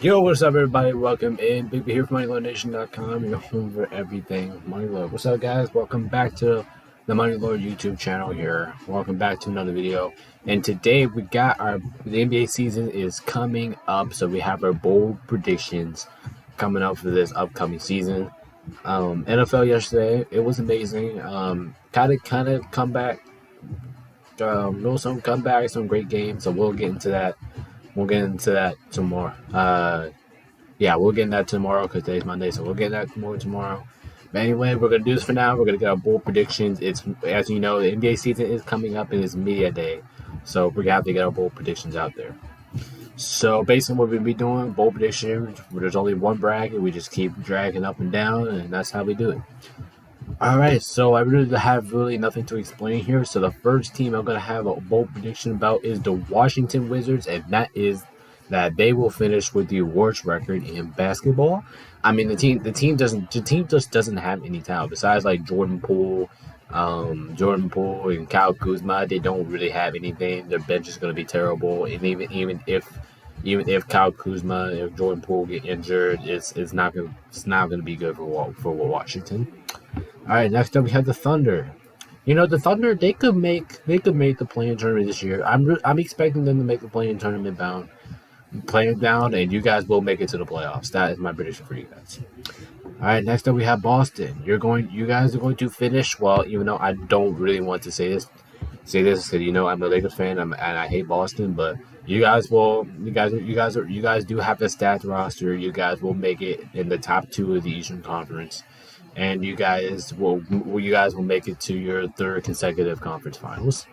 Yo, what's up, everybody? Welcome in. Big B here from MoneyLordNation.com, your home for everything Money Lord. What's up, guys? Welcome back to the Money Lord YouTube channel here. Welcome back to another video. And today we got the NBA season is coming up, so we have our bold predictions coming up for this upcoming season. NFL yesterday, it was amazing. Kind of comeback. Some comeback, some great games. So we'll get into that. We'll get into that tomorrow. Yeah, we'll get into that tomorrow because today's Monday, so we'll get into that more tomorrow. But anyway, we're gonna do this for now. We're gonna get our bold predictions. It's, as you know, the NBA season is coming up and it's media day, so we're gonna have to get our bold predictions out there. So basically, what we'll be doing bold predictions. There's only one bracket. We just keep dragging up and down, and that's how we do it. All right, so I really have nothing to explain here. So the first team I'm gonna have a bold prediction about is the Washington Wizards, and that is that they will finish with the worst record in basketball. I mean, the team just doesn't have any talent besides like Jordan Poole and Kyle Kuzma. They don't really have anything. Their bench is gonna be terrible, and even if Kyle Kuzma, if Jordan Poole get injured, it's not gonna be good for Washington. All right, next up we have the Thunder. You know, the Thunder, they could make the play-in tournament this year. I'm expecting them to make the play-in tournament down, and you guys will make it to the playoffs. That is my prediction for you guys. All right, next up we have Boston. You guys are going to finish well. Even though I don't really want to say this because I'm a Lakers fan and I hate Boston, but you guys do have a stacked roster. You guys will make it in the top two of the Eastern Conference. And you guys will make it to your third consecutive conference finals.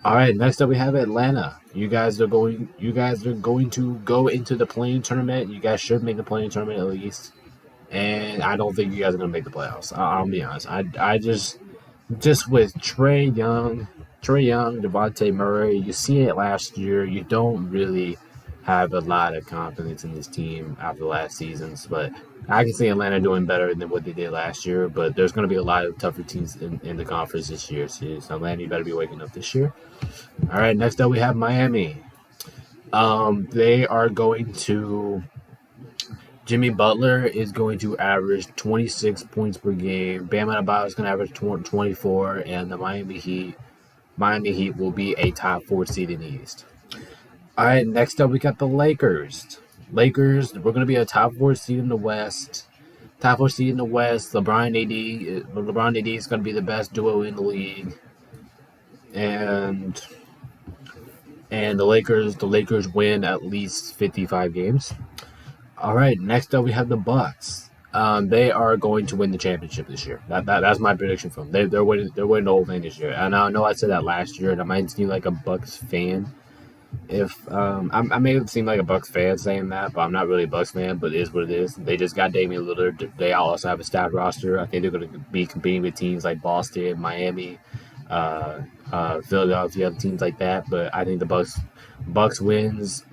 All right, next up we have Atlanta. You guys are going to go into the play-in tournament. You guys should make the play-in tournament at least. And I don't think you guys are going to make the playoffs. I'll be honest. I just with Trae Young, Devontae Murray, you see it last year. You don't really have a lot of confidence in this team after last season's, but I can see Atlanta doing better than what they did last year. But there's going to be a lot of tougher teams in the conference this year, so Atlanta, you better be waking up this year. All right, next up we have Miami. They are going to. Jimmy Butler is going to average 26 points per game. Bam Adebayo is going to average 24, and the Miami Heat will be a top 4 seed in the East. All right, next up we got the Lakers. We're going to be a top 4 seed in the West. LeBron AD is going to be the best duo in the league. And the Lakers win at least 55 games. All right, next up we have the Bucks. They are going to win the championship this year. That's my prediction for them. They're winning the whole thing this year. And I know I said that last year, and I might seem like a Bucks fan. I may seem like a Bucks fan saying that, but I'm not really a Bucks fan. But it is what it is. They just got Damian Lillard. They also have a stacked roster. I think they're going to be competing with teams like Boston, Miami, Philadelphia, teams like that. But I think the Bucks wins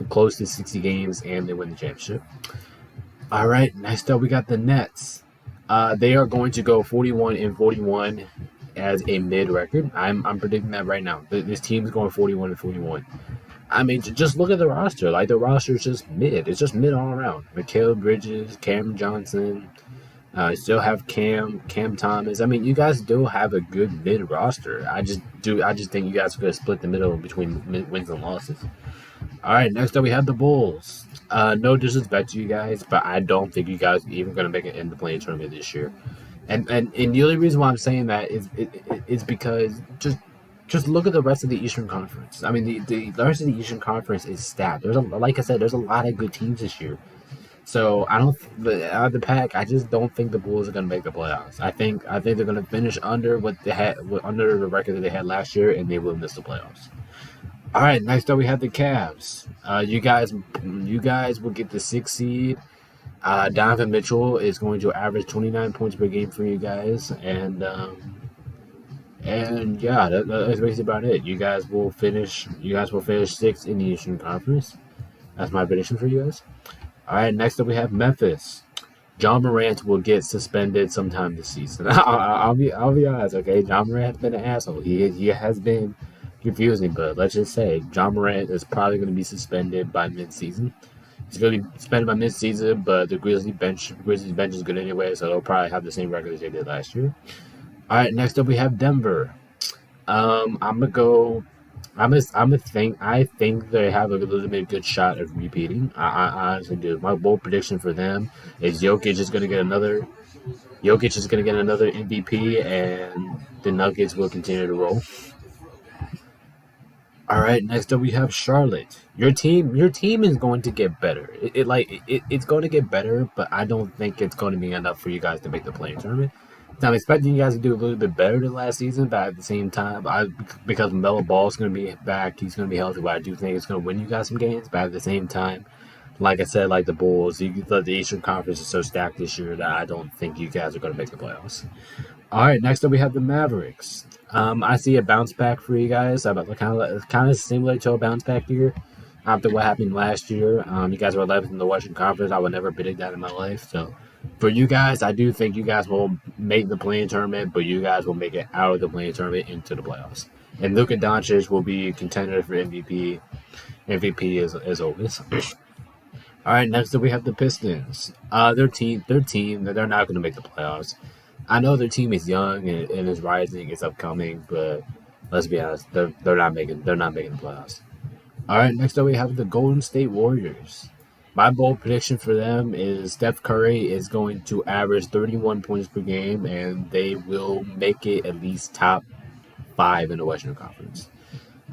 close to 60 games and they win the championship. All right, next up we got the Nets. They are going to go 41-41 as a mid record. I'm predicting that right now. This team is going 41-41. I mean, just look at the roster. Like, the roster is just mid. It's just mid all around. Mikal Bridges, Cam Johnson. Still have Cam Thomas. I mean, you guys still have a good mid roster. I just think you guys are going to split the middle between wins and losses. All right, next up we have the Bulls. No disrespect to you guys, but I don't think you guys are even going to make it in the play-in tournament this year. And the only reason why I'm saying that is because just look at the rest of the Eastern Conference. I mean, the rest of the Eastern Conference is stacked. Like I said, there's a lot of good teams this year. So out of the pack, I just don't think the Bulls are going to make the playoffs. I think they're going to finish under what they had, under the record that they had last year, and they will miss the playoffs. All right, next up we have the Cavs. You guys will get the 6th seed. Donovan Mitchell is going to average 29 points per game for you guys, and yeah, that's basically about it. You guys will finish 6th in the Eastern Conference. That's my prediction for you guys. All right, next up we have Memphis. Ja Morant will get suspended sometime this season. I'll be honest, okay? Ja Morant has been an asshole. He has been confusing, but let's just say Ja Morant is probably going to be suspended by mid-season. It's going to be spent by mid-season, but the Grizzlies bench is good anyway, so they'll probably have the same record as they did last year. All right, next up we have Denver. I'm gonna go. I think they have a little bit good shot of repeating. I honestly do. My bold prediction for them is Jokic is gonna get another. Jokic is gonna get another MVP, and the Nuggets will continue to roll. All right, next up we have Charlotte. Your team is going to get better. It's going to get better, but I don't think it's going to be enough for you guys to make the play-in tournament. So I'm expecting you guys to do a little bit better than last season, but at the same time, because Melo Ball is going to be back, he's going to be healthy. But I do think it's going to win you guys some games. But at the same time, like I said, like the Bulls, the Eastern Conference is so stacked this year that I don't think you guys are going to make the playoffs. All right, next up we have the Mavericks. I see a bounce back for you guys. Kind of similar to a bounce back year after what happened last year. You guys were 11th in the Western Conference. I would never predict that in my life. So for you guys, I do think you guys will make the play-in tournament, but you guys will make it out of the play-in tournament into the playoffs. And Luka Doncic will be a contender for MVP. MVP as always. All right, next up we have the Pistons. Their team, they're not going to make the playoffs. I know their team is young and is rising, it's upcoming, but let's be honest, they're not making the playoffs. All right, next up we have the Golden State Warriors. My bold prediction for them is Steph Curry is going to average 31 points per game, and they will make it at least top 5 in the Western Conference.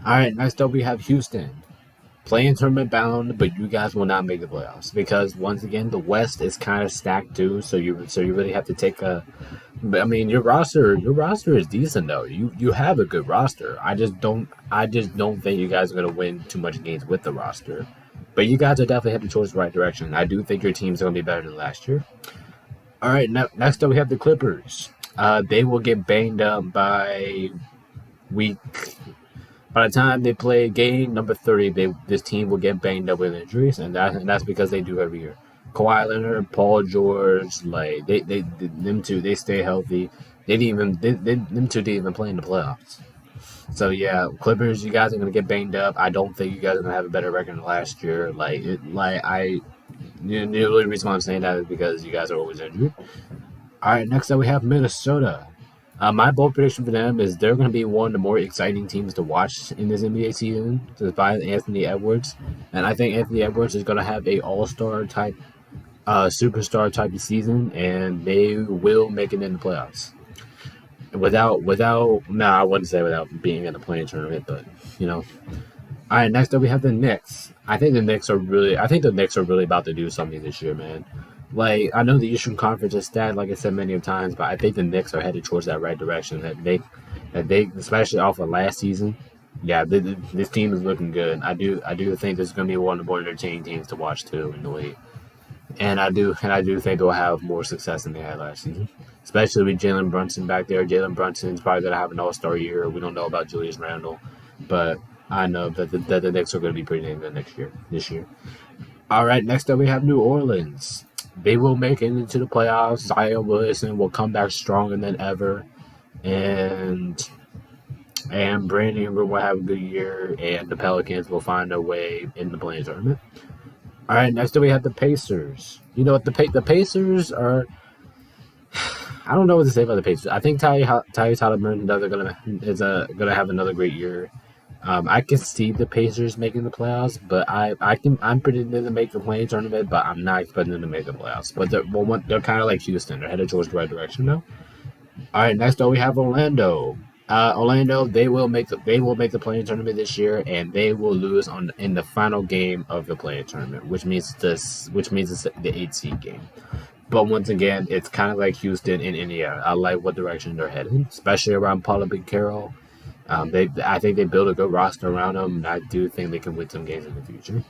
All right, next up we have Houston. Play-in tournament bound, but you guys will not make the playoffs because once again the West is kind of stacked too. So you really have to take a. I mean, your roster is decent though. You have a good roster. I just don't think you guys are gonna win too much games with the roster. But you guys are definitely heading towards the right direction. I do think your team's gonna be better than last year. All right, next up we have the Clippers. They will get banged up by week. By the time they play game number 30, this team will get banged up with injuries, and that's because they do every year. Kawhi Leonard, Paul George, like them two, they stay healthy. Them two didn't even play in the playoffs. So yeah, Clippers, you guys are gonna get banged up. I don't think you guys are gonna have a better record than last year. The only reason why I'm saying that is because you guys are always injured. All right, next up we have Minnesota. My bold prediction for them is they're going to be one of the more exciting teams to watch in this NBA season, despite Anthony Edwards. And I think Anthony Edwards is going to have a all-star type, superstar type of season, and they will make it in the playoffs. I wouldn't say without being in the play-in tournament, but All right, next up we have the Knicks. I think the Knicks are really about to do something this year, man. Like, I know the Eastern Conference is stacked, like I said many times, but I think the Knicks are headed towards that right direction. That they, especially off of last season, yeah, this team is looking good. I do think this is going to be one of the more entertaining teams to watch too in the league. And I do think they'll have more success than they had last season, especially with Jalen Brunson back there. Jalen Brunson's probably going to have an all-star year. We don't know about Julius Randle, but I know that the Knicks are going to be pretty damn good this year. All right, next up we have New Orleans. They will make it into the playoffs. Zion Williamson will come back stronger than ever. And Brandon Ingram will have a good year. And the Pelicans will find their way in the play-in tournament. All right, next up we have the Pacers. You know what? The Pacers are... I don't know what to say about the Pacers. I think Tyrese Haliburton is gonna have another great year. I can see the Pacers making the playoffs, but I'm predicting them to make the play-in tournament, but I'm not expecting them to make the playoffs. But they're kind of like Houston; they're headed towards the right direction now. All right, next up we have Orlando. Orlando, they will make the play-in tournament this year, and they will lose in the final game of the play-in tournament, which means it's the 8 seed game. But once again, it's kind of like Houston and Indiana. I like what direction they're heading, especially around Paolo Banchero. I think they built a good roster around them, and I do think they can win some games in the future.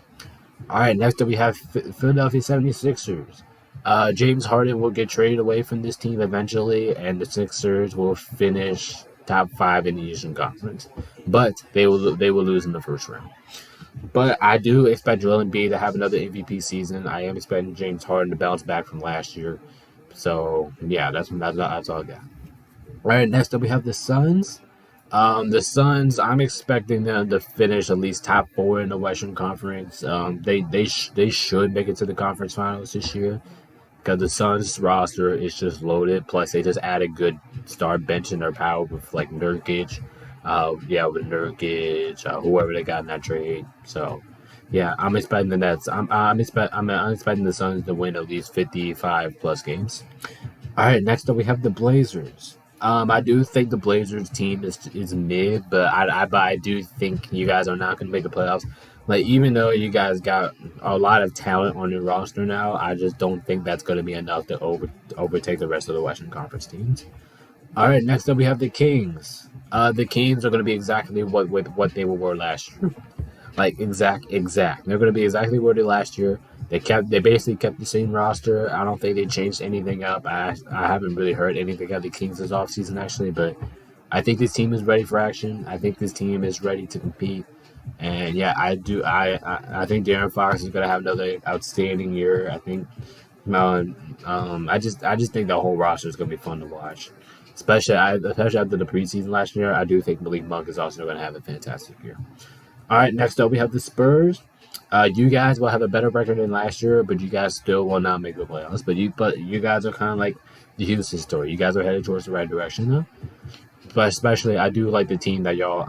All right, next up we have Philadelphia 76ers. James Harden will get traded away from this team eventually, and the Sixers will finish top 5 in the Eastern Conference. But they will lose in the first round. But I do expect Joel Embiid to have another MVP season. I am expecting James Harden to bounce back from last year. So, yeah, that's all I got. All right, next up we have the Suns. The Suns, I'm expecting them to finish at least top four in the Western Conference. They should make it to the conference finals this year because the Suns roster is just loaded. Plus, they just added good star bench in their power with like Nurkic, with Nurkic, whoever they got in that trade. So, yeah, I'm expecting the Nets. I'm expecting the Suns to win at least 55 plus games. All right, next up we have the Blazers. I do think the Blazers team is mid, but I do think you guys are not going to make the playoffs. Like even though you guys got a lot of talent on your roster now, I just don't think that's going to be enough to overtake the rest of the Western Conference teams. All right, next up we have the Kings. The Kings are going to be exactly what they were last year. Like exact. They're going to be exactly where they last year. They basically kept the same roster. I don't think they changed anything up. I haven't really heard anything of the Kings this offseason actually, but I think this team is ready for action. I think this team is ready to compete. And yeah, I do. I think De'Aaron Fox is going to have another outstanding year. I think. I just think the whole roster is going to be fun to watch, especially after the preseason last year. I do think Malik Monk is also going to have a fantastic year. All right, next up we have the Spurs. You guys will have a better record than last year, but you guys still will not make the playoffs. But you guys are kind of like the Houston story. You guys are headed towards the right direction, though. But especially, I do like the team that y'all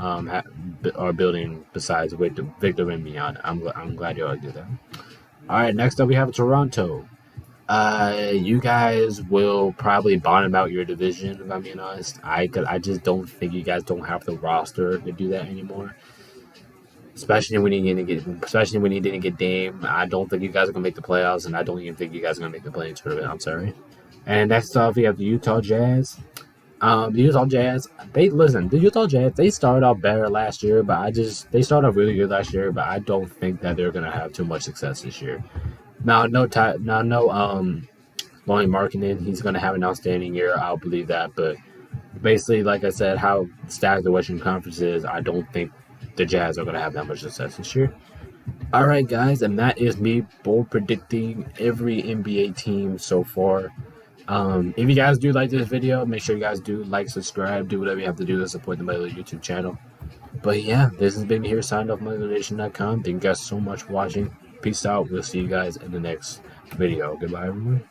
are building. Besides with Victor Wembanyama, I'm glad y'all do that. All right, next up we have Toronto. You guys will probably bottom out your division. If I'm being honest, I just don't think you guys don't have the roster to do that anymore. Especially when you didn't get Dame. I don't think you guys are gonna make the playoffs, and I don't even think you guys are gonna make the play-in tournament. I'm sorry. And next off, we have the Utah Jazz. The Utah Jazz. The Utah Jazz. They started off better last year, but they started off really good last year. But I don't think that they're gonna have too much success this year. Now, Lonnie Markkinen. He's gonna have an outstanding year. I'll believe that. But basically, like I said, how stacked the Western Conference is, I don't think the Jazz are going to have that much success this year. All right, guys, and that is me bold predicting every NBA team so far. If you guys do like this video, make sure you guys do like, subscribe, do whatever you have to do to support the Mighty YouTube channel. But yeah, this has been me here, signed off MightyNation.com. Thank you guys so much for watching. Peace out. We'll see you guys in the next video. Goodbye, everyone.